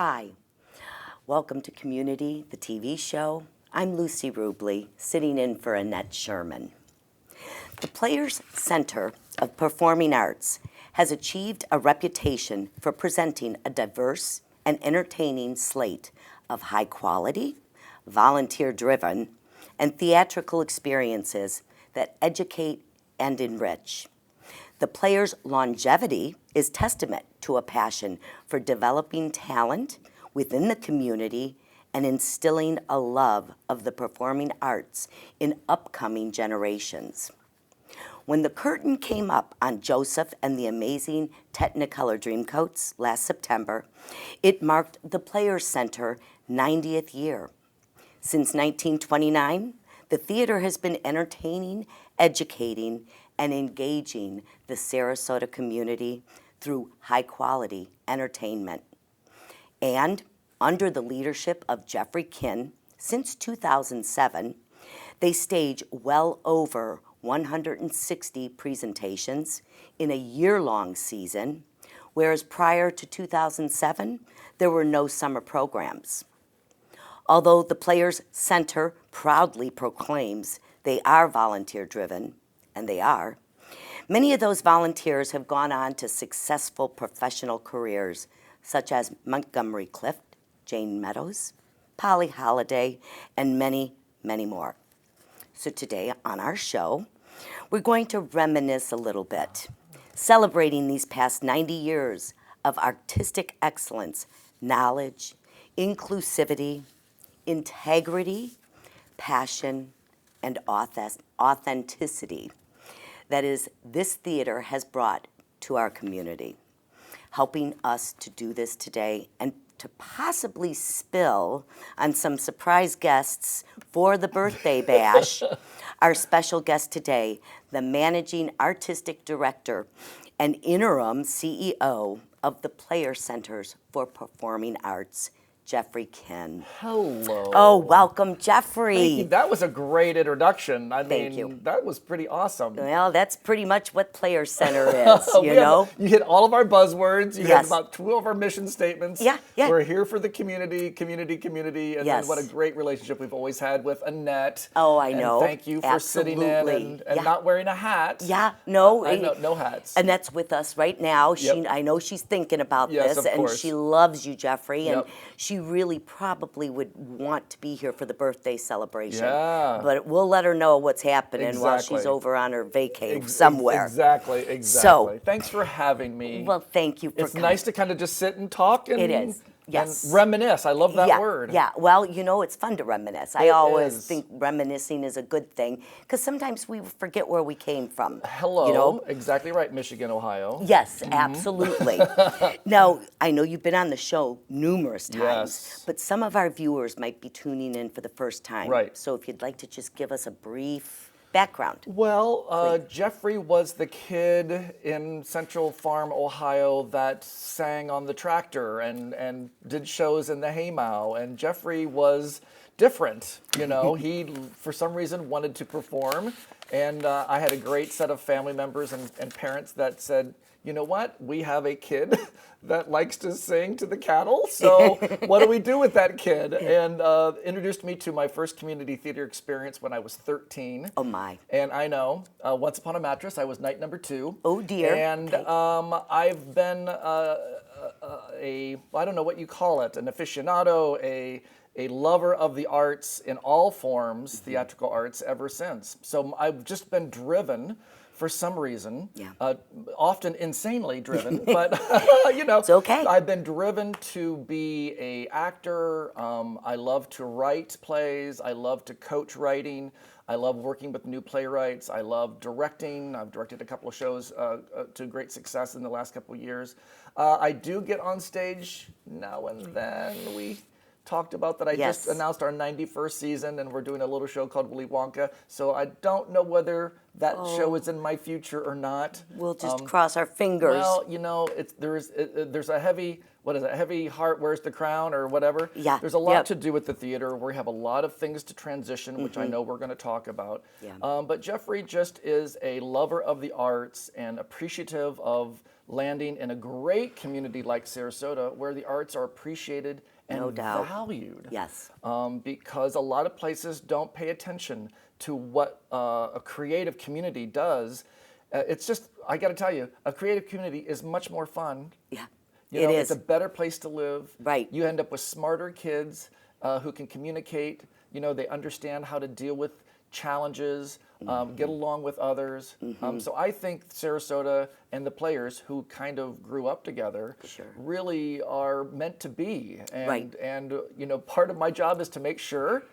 Hi, welcome to Community, the TV show. I'm Lucy Rubley, sitting in for Annette Sherman. The Players Center of Performing Arts has achieved a reputation for presenting a diverse and entertaining slate of high quality, volunteer-driven, and theatrical experiences that educate and enrich. The Players' longevity is testament to a passion for developing talent within the community and instilling a love of the performing arts in upcoming generations. When the curtain came up on Joseph and the Amazing Technicolor Dreamcoats last September, it marked the Players Center 90th year. Since 1929, the theater has been entertaining, educating, and engaging the Sarasota community through high-quality entertainment. And under the leadership of Jeffery since 2007, they stage well over 160 presentations in a year-long season, whereas prior to 2007, there were no summer programs. Although the Players Center proudly proclaims they are volunteer-driven, and they are, many of those volunteers have gone on to successful professional careers, such as Montgomery Clift, Jane Meadows, Polly Holliday, and many, many more. So today on our show, we're going to reminisce a little bit, celebrating these past 90 years of artistic excellence, knowledge, inclusivity, integrity, passion, and authenticity that is, this theater has brought to our community, helping us to do this today and to possibly spill on some surprise guests for the birthday bash. Our special guest today, the Managing Artistic Director and Interim CEO of the Players Centers for Performing Arts, Jeffery. Hello. Oh, welcome, Jeffery. Thank you. That was a great introduction. Thank you. That was pretty awesome. Well, that's pretty much what Players Center is, you know? You hit all of our buzzwords. You Yes. hit about 2 of our mission statements. Yeah. We're here for the community, and Yes. then what a great relationship we've always had with Annette. Oh, I know. And thank you for sitting in Absolutely. and not wearing a hat. Yeah, no. No hats. Annette's with us right now. Yep. I know she's thinking about Yes, this, of and course. she loves you, Jeffery, and Yep. she really probably would want to be here for the birthday celebration. Yeah. But we'll let her know what's happening while she's Exactly. over on her vacay somewhere. Exactly. So- Thanks for having me. Well, thank you for It's nice to kind of just sit and talk and, It is. Yes. and reminisce. I love that word. Yeah, well, it's fun to reminisce. I It always is. think reminiscing is a good thing because sometimes we forget where we came from. Hello. You know? Exactly right, Michigan, Ohio. Yes, absolutely. Now, I know you've been on the show numerous times, Yes. but some of our viewers might be tuning in for the first time. Right. So if you'd like to just give us a brief background. Well, Jeffery was the kid in Central Farm, Ohio that sang on the tractor and did shows in the haymow. And Jeffery was different, He, for some reason, wanted to perform. And I had a great set of family members and parents that said, you know what? We have a kid that likes to sing to the cattle. So what do we do with that kid? And introduced me to my first community theater experience when I was 13. Oh, my. And I know, Once Upon a Mattress, I was night number 2. Oh, dear. And Okay. I've been I don't know what you call it, an aficionado, a lover of the arts in all forms, theatrical arts, ever since. So I've just been driven for some reason, often insanely driven, but It's okay. I've been driven to be a actor. I love to write plays. I love to coach writing. I love working with new playwrights. I love directing. I've directed a couple of shows to great success in the last couple of years. I do get on stage now and then. We talked about that. I Yes. just announced our 91st season, and we're doing a little show called Willy Wonka. So I don't know whether that show is in my future or not. We'll just cross our fingers. Well, there's a heavy, heavy heart wears the crown or whatever. Yeah. There's a lot to do with the theater. We have a lot of things to transition, which I know we're going to talk about. Yeah. But Jeffery just is a lover of the arts and appreciative of landing in a great community like Sarasota where the arts are appreciated and No doubt. valued. Yes. Because a lot of places don't pay attention to what a creative community does. It's just, I got to tell you, a creative community is much more fun. Yeah. You know, It it's is. a better place to live. Right. You end up with smarter kids who can communicate. You know, they understand how to deal with challenges, get along with others. So I think Sarasota and the players who kind of grew up together really are meant to be. And, Right. and you know, part of my job is to make sure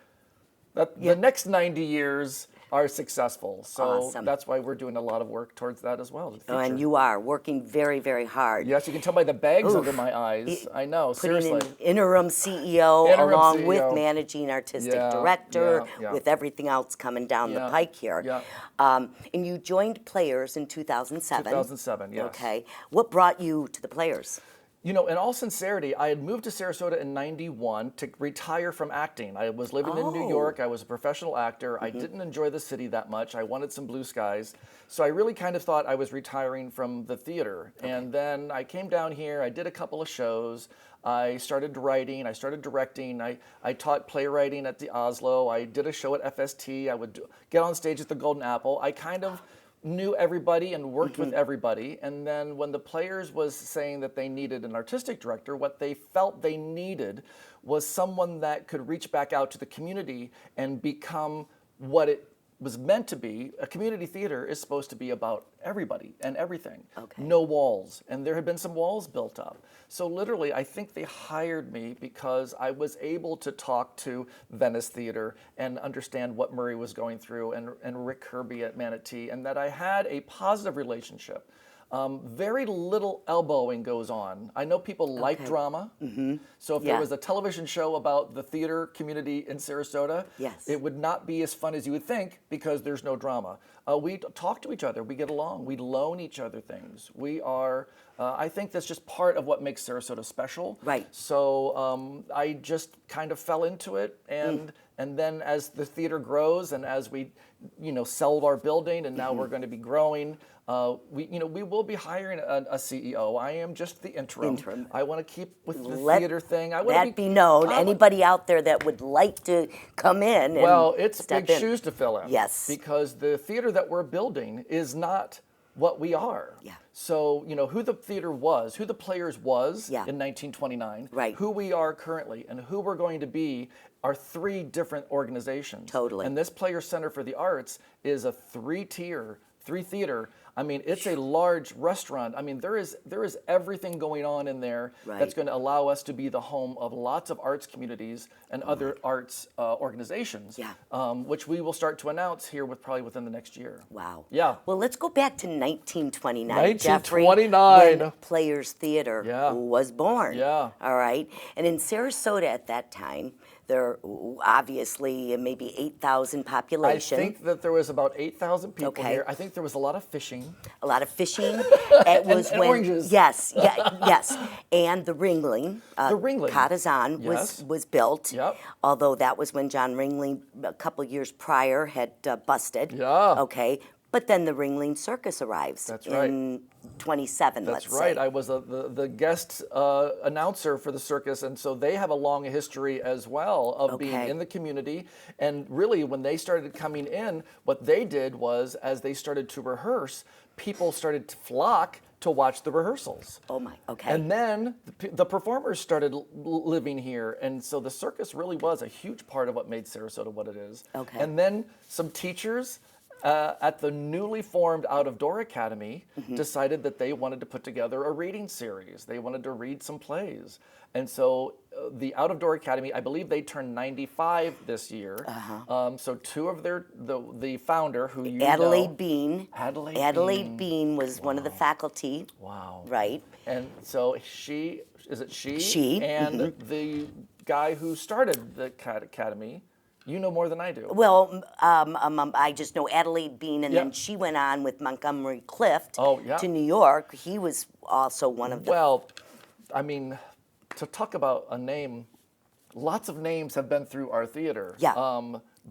that the next 90 years are successful. So Awesome. that's why we're doing a lot of work towards that as well. The Oh, and future. you are working very, very hard. Yes, you can tell by the bags Oof. under my eyes. I know, Putting seriously. in interim CEO Interim along with CEO. managing artistic Yeah, director, yeah. with everything else coming down the Yeah, pike here. yeah. And you joined Players in 2007. 2007, yes. Okay. What brought you to the Players? You know, in all sincerity, I had moved to Sarasota in '91 to retire from acting. I was living in New Oh. York. I was a professional actor. I didn't enjoy the city that much. I wanted some blue skies. So I really kind of thought I was retiring from the theater. And then I came down here. I did a couple of shows. I started writing. I started directing. I taught playwriting at the Oslo. I did a show at FST. I would get on stage at the Golden Apple. I kind of knew everybody and worked with everybody. And then when the Players was saying that they needed an artistic director, what they felt they needed was someone that could reach back out to the community and become what it was meant to be. A community theater is supposed to be about everybody and everything. Okay. No walls. And there had been some walls built up. So literally, I think they hired me because I was able to talk to Venice Theater and understand what Murray was going through and Rick Kirby at Manatee, and that I had a positive relationship. Very little elbowing goes on. I know people like drama. So if there Yeah. was a television show about the theater community in Sarasota, Yes. it would not be as fun as you would think because there's no drama. We talk to each other. We get along. We loan each other things. We are, I think that's just part of what makes Sarasota special. Right. So I just kind of fell into it. And then as the theater grows and as we, you know, sold our building and now we're going to be growing, we will be hiring a CEO. I am just the interim. I want to keep with the theater thing. I want That be known. Anybody out there that would like to come in and well, it's step big in. shoes to fill in. Yes. Because the theater that we're building is not what we are. Yeah. So, you know, who the theater was, who the Players was Yeah. in 1929, Right. who we are currently, and who we're going to be are three different organizations. Totally. And this Players Center for the Arts is a three theater. I mean, it's a large restaurant. I mean, there is everything going on in there Right. that's going to allow us to be the home of lots of arts communities and other arts organizations, Yeah. which we will start to announce here probably within the next year. Wow. Yeah. Well, let's go back to 1929. 1929. Jeffrey, when Players Theater Yeah. was born. Yeah. All right. And in Sarasota at that time, there obviously maybe 8,000 I population. think that there was about 8,000 people Okay. here. I think there was a lot of fishing. A lot of fishing. It was And when oranges. yes, yes, and the Ringling, The Ringling. Katazan Yes. was built. Yep. Although that was when John Ringling a couple years prior had busted. Yeah. Okay, but then the Ringling Circus arrives. That's right. In 27, That's let's right. say. I was the guest announcer for the circus, and so they have a long history as well of being Okay. in the community. And really, when they started coming in, what they did was, as they started to rehearse, people started to flock to watch the rehearsals. Oh my. Okay. And then the performers started living here, and so the circus really was a huge part of what made Sarasota what it is. Okay. And then some teachers at the newly formed Out of Door Academy decided that they wanted to put together a reading series. They wanted to read some plays. And so the Out of Door Academy, I believe they turned 95 this year. So two of the founder, who you Adelaide know. Bean. Adelaide Bean was one of the faculty. Wow. Right. And so she? She, And the guy who started the academy, you know more than I do. Well, I just know Adelaide Bean, and Yeah. then she went on with Montgomery Clift Oh, yeah. to New York. He was also one of the. Well, I mean, to talk about a name, lots of names have been through our theater. Yeah.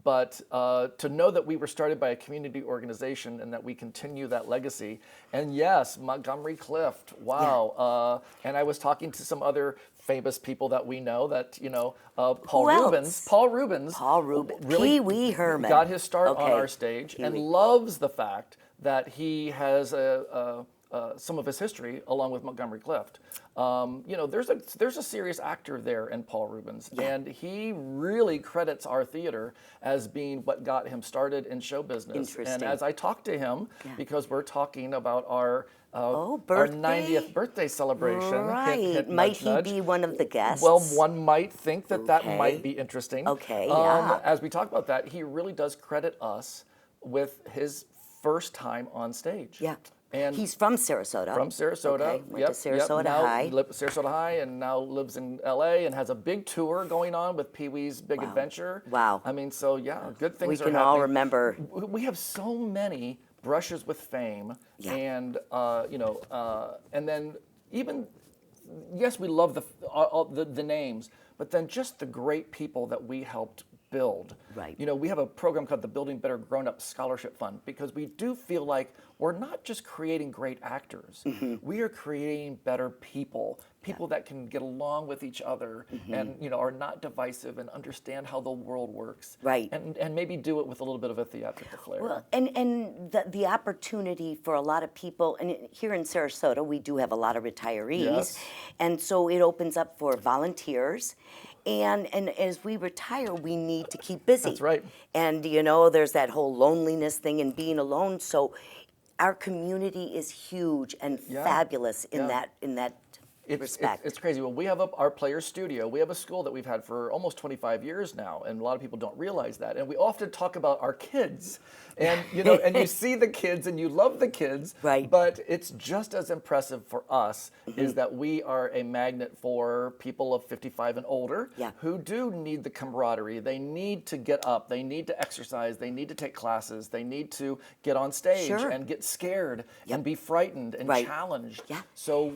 but to know that we were started by a community organization and that we continue that legacy. And yes, Montgomery Clift, wow. And I was talking to some other famous people that we know that, Paul Who Rubens. else? Paul Rubens. Paul Rubens. Really Pee Wee Herman. got his start on Okay. our stage and Pee-wee. loves the fact that he has some of his history along with Montgomery Clift. There's a serious actor there in Paul Rubens, and he really credits our theater as being what got him started in show business. Interesting. And as I talked to him, because we're talking about our birthday? 90th birthday celebration. Right. Hint, Might nudge, he nudge. be one of the guests? Well, one might think that Okay. might be interesting. Okay, yeah. As we talk about that, he really does credit us with his first time on stage. Yeah. And He's from Sarasota. from Sarasota. Okay. Went to Sarasota High. Sarasota High, and now lives in LA and has a big tour going on with Pee Wee's Big Adventure. Wow. I mean, so yeah, good things We are can happening. all remember. We have so many brushes with fame, Yeah. and and then even yes, we love the names, but then just the great people that we helped build. Right. We have a program called the Building Better Grown Up Scholarship Fund because we do feel like we're not just creating great actors. We are creating better people that can get along with each other and are not divisive and understand how the world works. Right. And maybe do it with a little bit of a theatrical flair. Well, and the opportunity for a lot of people, and here in Sarasota, we do have a lot of retirees, Yes. and so it opens up for volunteers. And as we retire, we need to keep busy. That's right. And there's that whole loneliness thing and being alone. So our community is huge and fabulous in Yeah. that respect. It's crazy. Well, we have our player studio. We have a school that we've had for almost 25 years now, and a lot of people don't realize that. And we often talk about our kids, and and you see the kids and you love the kids, Right. But it's just as impressive for us is that we are a magnet for people of 55 and older Yeah. who do need the camaraderie. They need to get up. They need to exercise. They need to take classes. They need to get on stage Sure. and get scared and be frightened and Right. challenged. Yeah. So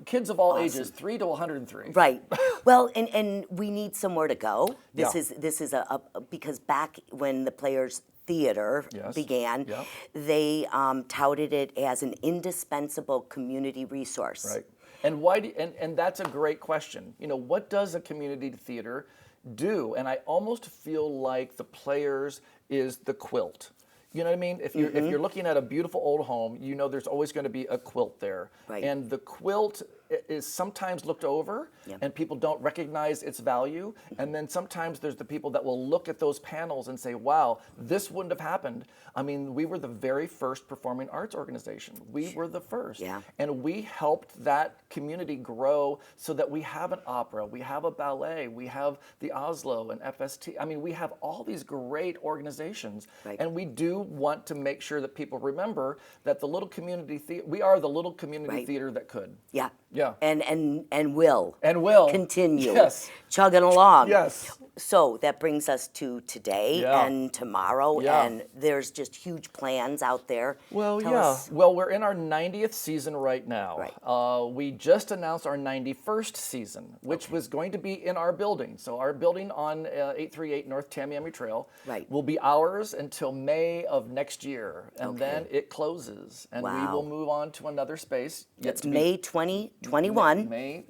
kids of all ages, 3 to 103. Right. Well, and we need somewhere to go. This Yeah. is a because back when the Players Theater Yes. began, Yep. they touted it as an indispensable community resource. Right. And why? And that's a great question. What does a community theater do? And I almost feel like the Players is the quilt. You know what I mean? If you're looking at a beautiful old home, there's always going to be a quilt there. Right. And the quilt is sometimes looked over and people don't recognize its value. And then sometimes there's the people that will look at those panels and say, wow, this wouldn't have happened. I mean, we were the very first performing arts organization. We were the first. Yeah. And we helped that community grow so that we have an opera, we have a ballet, we have the Oslo and FST. I mean, we have all these great organizations. Right. And we do want to make sure that people remember that the little community we are the little community Right. theater that could. Yeah. Yeah. And will. And will. Continue. Yes. Chugging along. Yes. So that brings us to today Yeah. and tomorrow, Yeah. and there's just huge plans out there. Well, Tell yeah. us. Well, we're in our 90th season right now. Right. We just announced our 91st season, which was going to be in our building. So our building on 838 North Tamiami Trail Right. will be ours until May of next year. And Okay. then it closes. And we Wow. will move on to another space. yet It's to be- May 2021. May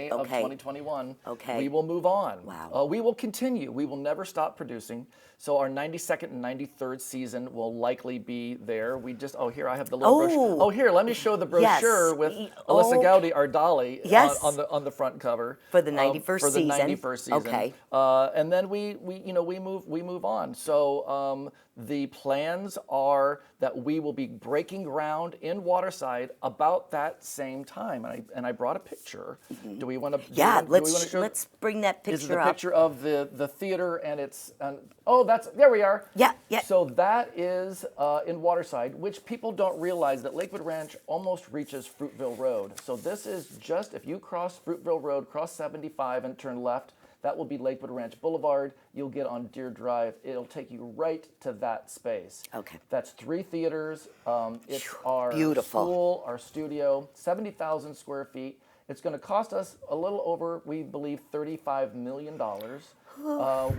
of Okay. 2021. Okay. We will move on. Wow. We will continue. We will never stop producing. So our 92nd and 93rd season will likely be there. We just, here, I have the little brochure. Oh. Here, let me show the Yes. brochure with Y- Alyssa oh. Gowdy, our Dolly, Yes. on the front cover. For the 91st for the season. 91st season. Okay. And then we move on. So the plans are that we will be breaking ground in Waterside about that same time. And I brought a picture. Do we want to? Yeah, let's let's bring that This is picture the up. picture of the theater, and it's there we are. Yeah, yeah. So that is in Waterside, which people don't realize that Lakewood Ranch almost reaches Fruitville Road. So this is just if you cross Fruitville Road, cross 75 and turn left, that will be Lakewood Ranch Boulevard. You'll get on Deer Drive. It'll take you right to that space. Okay. That's 3 theaters. It's our Beautiful. school, our studio, 70,000 square feet. It's going to cost us a little over, we believe, $35 million.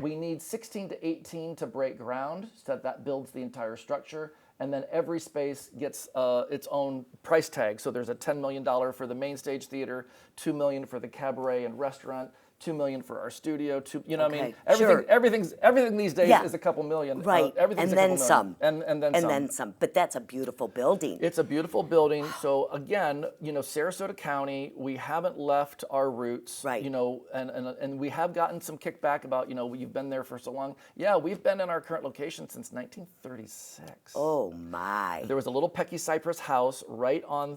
We need 16 to 18 to break ground, so that builds the entire structure. And then every space gets its own price tag. So there's a $10 million for the main stage theater, $2 million for the cabaret and restaurant, $2 million for our studio. You know what I mean? Sure. Everything these days Yeah. is a couple million. Right. Everything's And a then couple some. million. And then And some. then some. But that's a beautiful building. It's a beautiful building. So again, Sarasota County, we haven't left our roots. Right. And we have gotten some kickback about, you've been there for so long. Yeah, we've been in our current location since 1936. Oh my. There was a little Pecky Cypress house right on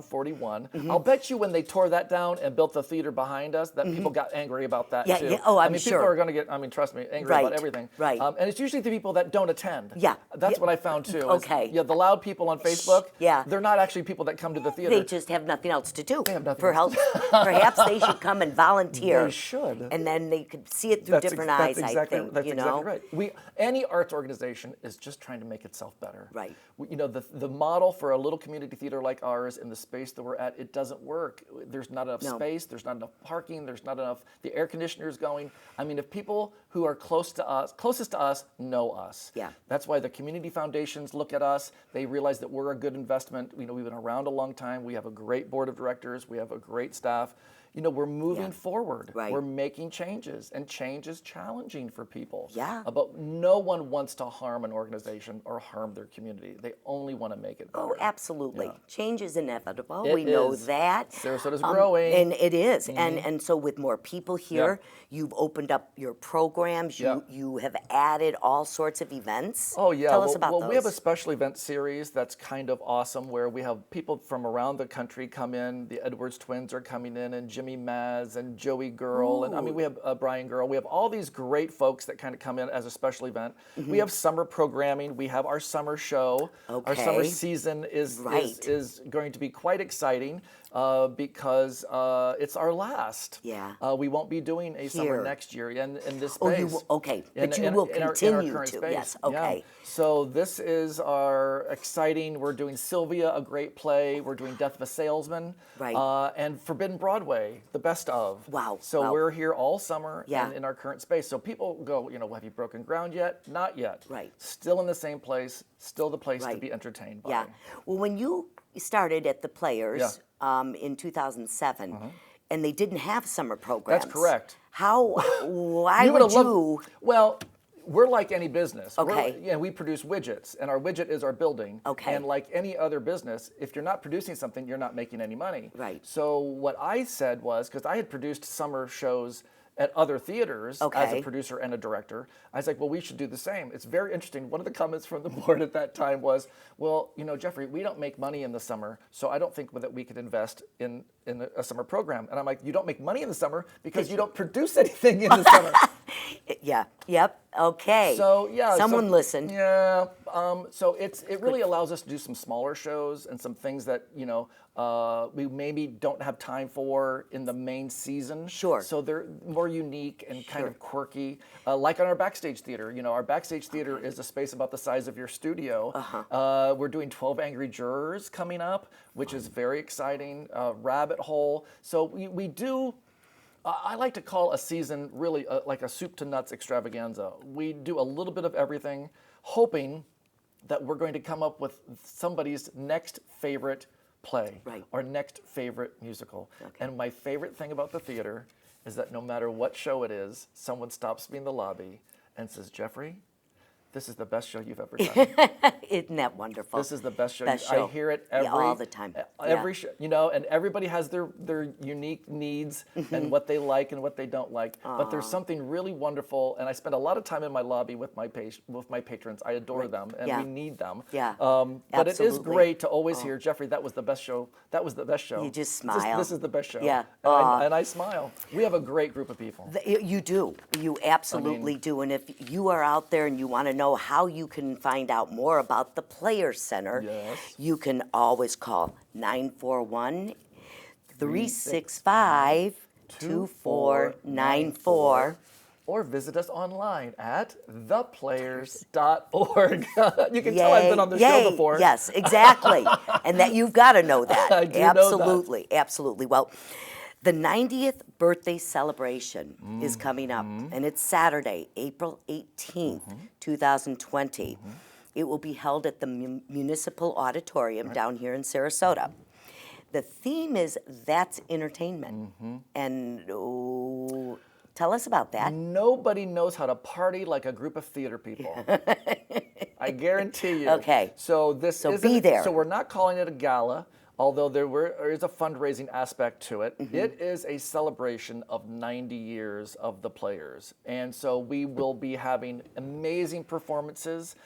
41. I'll bet you when they tore that down and built the theater behind us, that people got angry about that Yeah, too. yeah. Oh, I'm People sure. are going to get, trust me, angry Right, about everything. right. And it's usually the people that don't attend. Yeah. That's Yeah. what I found too. Okay. Yeah, the loud people on Facebook, Yeah. they're not actually people that come to the theater. They just have nothing else to do. They have nothing for else help. Perhaps they should come and volunteer. They should. And then they could see it through different eyes, exactly, I think. That's you know? exactly right. Any arts organization is just trying to make itself better. Right. The model for a little community theater like ours in the space that we're at, it doesn't work. There's not enough No. space. There's not enough parking. There's not enough. The air conditioner's going. If people who are closest to us, know us. Yeah. That's why the community foundations look at us. They realize that we're a good investment. We've been around a long time. We have a great board of directors. We have a great staff. We're moving forward. Right. We're making changes, and change is challenging for people. Yeah. But no one wants to harm an organization or harm their community. They only want to make it better. Oh, absolutely. Yeah. Change is inevitable. It we know is. that. Sarasota's growing. And it is. And so with more people here, you've opened up your programs. You have added all sorts of events. Oh, yeah. Tell us about those. We have a special event series that's kind of awesome where we have people from around the country come in. The Edwards twins are coming in, and Jimmy Maz and Joey Girl. And we have Brian Girl. We have all these great folks that kind of come in as a special event. We have summer programming. We have our summer show. Okay. Our summer season is going to be quite exciting because it's our last. Yeah. We won't be doing a summer Here. next year in this Oh, space. you will, okay. But you In will our continue current to. space. Yes, Yeah. okay. So this is our exciting, we're doing Sylvia, a great play. We're doing Death of a Salesman. Right. And Forbidden Broadway, the best of. Wow, So wow. we're here all summer Yeah. and in our current space. So people go, have you broken ground yet? Not yet. Right. Still in the same place, still the place to Right. be entertained by. Yeah. Well, when you started at the Players in 2007, and they didn't have summer programs. That's correct. Why would've would you? Well, we're like any business. Okay. We produce widgets, and our widget is our building. Okay. And like any other business, if you're not producing something, you're not making any money. Right. So what I said was, because I had produced summer shows at other theaters as Okay. a producer and a director, I was like, well, we should do the same. It's very interesting. One of the comments from the board at that time was, well, Jeffrey, we don't make money in the summer, so I don't think that we could invest in a summer program. And I'm like, you don't make money in the summer because you don't produce anything in the summer. Yeah. Yep. Okay. So yeah, Someone listened. Yeah. So it really allows us to do some smaller shows and some things that we maybe don't have time for in the main season. Sure. So they're more unique and kind of quirky, like on our backstage theater. Our backstage theater is a space about the size of your studio. We're doing 12 Angry Jurors coming up, which is very exciting. Rabbit Hole. So we do. I like to call a season really like a soup to nuts extravaganza. We do a little bit of everything, hoping that we're going to come up with somebody's next favorite play or next favorite musical. Okay. And my favorite thing about the theater is that no matter what show it is, someone stops me in the lobby and says, Jeffrey, this is the best show you've ever done. Isn't that wonderful? This is the best show. Best I show. hear it all the time. Every show, and everybody has their unique needs and what they like and what they don't like. But there's something really wonderful, and I spend a lot of time in my lobby with my patrons. I adore them, and we need them. Yeah. But it is Absolutely. great to always hear, Jeffrey, that was the best show. That was the best show. You just smile. This is the best show. Yeah. And I smile. We have a great group of people. You do. You absolutely do. And if you are out there and you want to know how you can find out more about the Players Center, you can always call 941-365-2494. Or visit us online at theplayers.org. You can tell I've been on the show before. Yes, exactly. And that you've got to know that. I do know that. Absolutely. Absolutely. Well, the 90th birthday celebration is coming up, and it's Saturday, April 18th, 2020. It will be held at the Municipal Auditorium down here in Sarasota. The theme is That's Entertainment. And tell us about that. Nobody knows how to party like a group of theater people. I guarantee you. Okay. So be there. So we're not calling it a gala, although there is a fundraising aspect to it. It is a celebration of 90 years of the Players. And so we will be having amazing performances.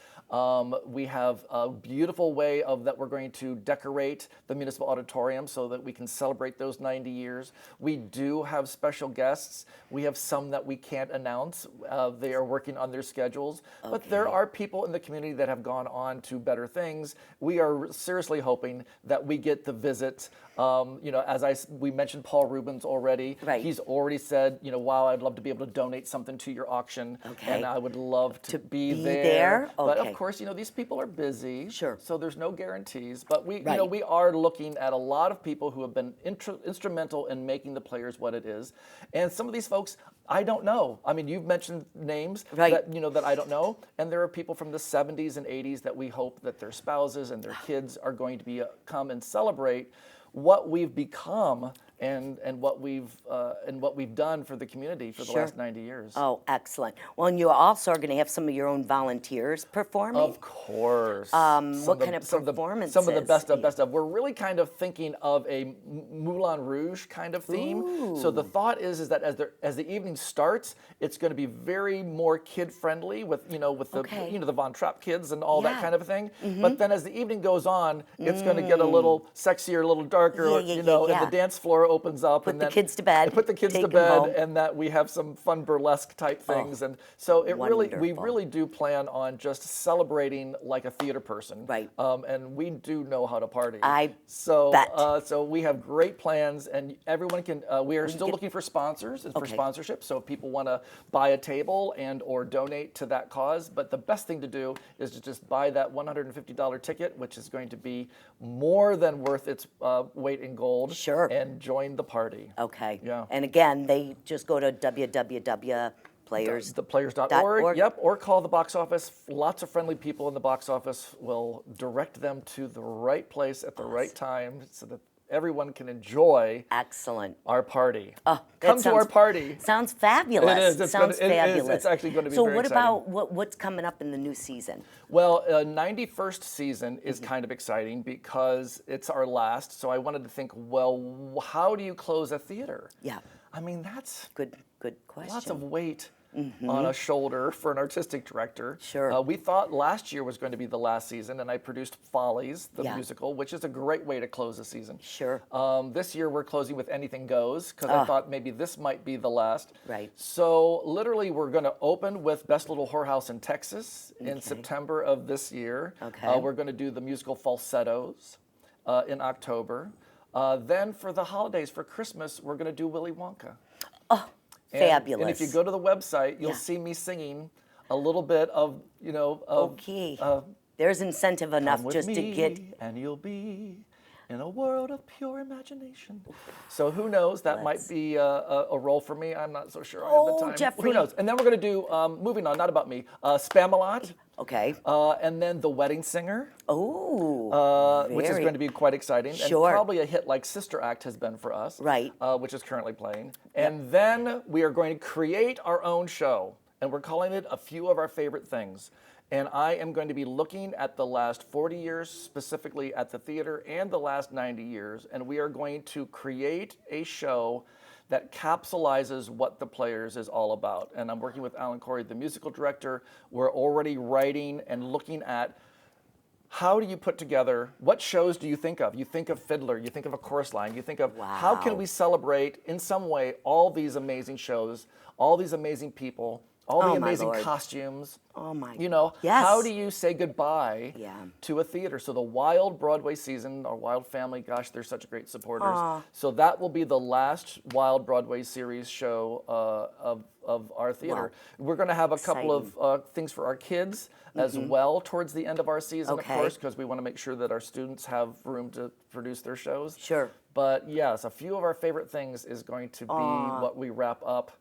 We have a beautiful way that we're going to decorate the Municipal Auditorium so that we can celebrate those 90 years. We do have special guests. We have some that we can't announce. They are working on their schedules. But there are people in the community that have gone on to better things. We are seriously hoping that we get the visit. We mentioned Paul Rubens already. Right. He's already said, wow, I'd love to be able to donate something to your auction. Okay. And I would love to be there. there. But Okay. of course, these people are busy. Sure. So there's no guarantees. But we Right. are looking at a lot of people who have been instrumental in making the Players what it is. And some of these folks, I don't know. I mean, you've mentioned names Right. that I don't know. And there are people from the 70s and 80s that we hope that their spouses and their kids are going to come and celebrate what we've become and what we've done for the community for the Sure. last 90 years. Oh, excellent. Well, and you also are going to have some of your own volunteers performing. Of course. What kind of performances? Some of the best of. We're really kind of thinking of a Moulin Rouge kind of theme. So the thought is that as the evening starts, it's going to be very more kid friendly with the Von Trapp kids and all that Yeah. kind of thing. But then as the evening goes on, it's going to get a little sexier, a little darker. And Yeah. the dance floor opens up, Put and the then kids to bed, Put the kids take to 'em bed, home. and that we have some fun burlesque type things. And so we Wonderful. really do plan on just celebrating like a theater person. Right. And we do know how to party. I so bet. So we have great plans, and everyone can. We are still looking for sponsors and for Okay. sponsorship. So if people want to buy a table and or donate to that cause, but the best thing to do is to just buy that $150 ticket, which is going to be more than worth its weight in gold. Sure. And join the party. Okay. Yeah. And again, they just go to www.players. Theplayers.org. Yep. Or call the box office. Lots of friendly people in the box office will direct them to the right place at the right time so that everyone can enjoy Excellent. our party. Oh, Come to our party. Sounds fabulous. It is. It's Sounds fabulous. It's actually going to be so very what exciting. about what's coming up in the new season? Well, 91st season is kind of exciting because it's our last. So I wanted to think, well, how do you close a theater? Yeah. I mean, that's Good question. lots of weight on a shoulder for an artistic director. Sure. We thought last year was going to be the last season, and I produced Follies, the Yeah. musical, which is a great way to close a season. Sure. This year we're closing with Anything Goes because I thought maybe this might be the last. Right. So literally we're going to open with Best Little Whorehouse in Texas in September of this year. Okay. We're going to do the musical Falsettos in October. Then for the holidays, for Christmas, we're going to do Willy Wonka. Fabulous. And if you go to the website, you'll Yeah. see me singing a little bit of, Okay. There's incentive enough Come with just to me, get. and you'll be in a world of pure imagination. So who knows? That might be a role for me. I'm not so sure at the time. Jeffrey. Who knows? And then we're going to do, moving on, not about me, Spamalot, Okay. and then The Wedding Singer. Which is Very- going to be quite exciting. Sure. And probably a hit like Sister Act has been for us. Right. Which is currently playing. And then we are going to create our own show. And we're calling it A Few of Our Favorite Things. And I am going to be looking at the last 40 years, specifically at the theater, and the last 90 years. And we are going to create a show that capsulizes what the Players is all about. And I'm working with Alan Corey, the musical director. We're already writing and looking at how do you put together, what shows do you think of? You think of Fiddler, you think of A Chorus Line, you think of how can Wow. we celebrate in some way all these amazing shows, all these amazing people, all the Oh, my amazing Lord. costumes. Oh my. You know, Yes. how do you say goodbye Yeah. to a theater? So the Wild Broadway season, our Wild family, gosh, they're such great supporters. So that will be the last Wild Broadway series show of our theater. Wow. We're going to have a couple of things for our kids as well towards the end of our season, Okay. of course, because we want to make sure that our students have room to produce their shows. Sure. But yes, a few of our favorite things is going to be what we wrap up.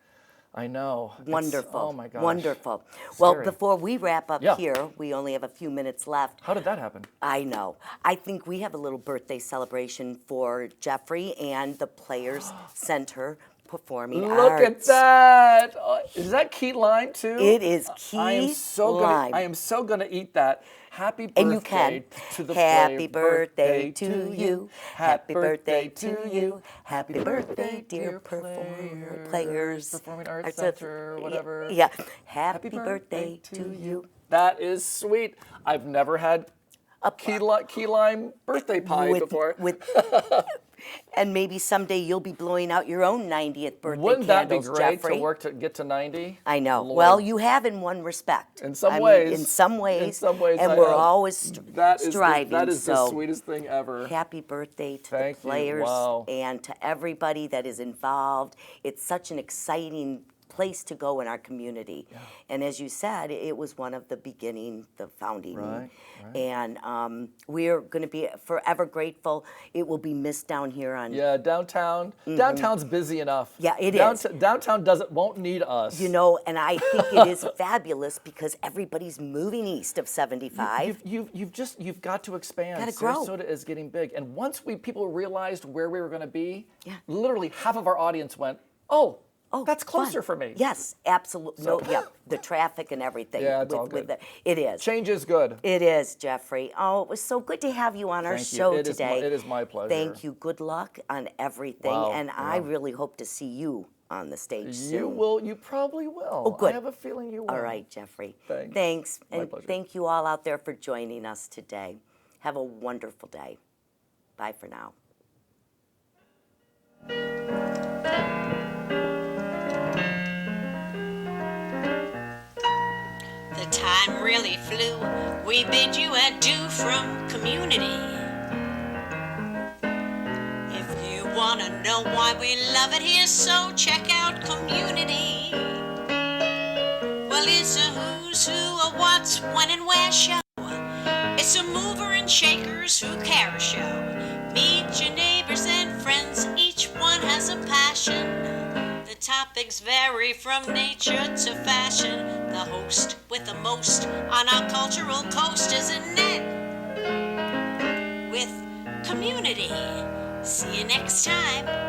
I know. Wonderful. Oh my gosh. Wonderful. Well, Scary. before we wrap up Yeah. here, we only have a few minutes left. How did that happen? I know. I think we have a little birthday celebration for Jeffrey and the Players Center Performing Look Arts. at that! Is that key lime too? It is I am key so lime. I am so gonna eat that. Happy birthday And you can. to the Happy player. birthday to you. Happy birthday to you. Happy birthday, dear Players. Performing Arts of- Center, whatever. Yeah. Happy birthday to you. That is sweet. I've never had a key lime birthday pie before. And maybe someday you'll be blowing out your own 90th birthday Wouldn't that be candles, great Jeffrey. to work to get to 90? I know. Lord. Well, you have in one respect. In some I mean, ways. in some ways. In some ways, and I we're have. always striving. That is so the sweetest thing ever. happy birthday to Thank the you. players Wow. and to everybody that is involved. It's such an exciting place to go in our community. And as you said, it was one of the founding. Right. And we're going to be forever grateful. It will be missed down here on Yeah, downtown. Downtown's busy enough. Yeah, it is. Downtown won't need us. You know, and I think it is fabulous because everybody's moving east of 75. You've got to expand. Gotta grow. Sarasota is getting big, and once people realized where we were going to be, Yeah. literally half of our audience went, "Oh, that's closer fun. for me." Yes, absolutely. No, yeah, the traffic and everything. Yeah, it's all good. It is. Change is good. It is, Jeffrey. Oh, it was so good to have you on our Thank you. show It is today. it is my pleasure. Thank you. Good luck on everything. Wow, And I really hope to see you on the stage soon. You will. You probably will. Oh, good. I have a feeling you will. All right, Jeffrey. Thanks. Thanks. My And pleasure. thank you all out there for joining us today. Have a wonderful day. Bye for now. The time really flew. We bid you adieu from community. If you want to know why we love it here, so check out Community. Well, it's a who's who, a what's, when, and where show. It's a mover and shakers who care a show. Meet your neighbors and friends, each one has a passion. The topics vary from nature to fashion. The host with the most on our cultural coast is Annette with Community. See you next time.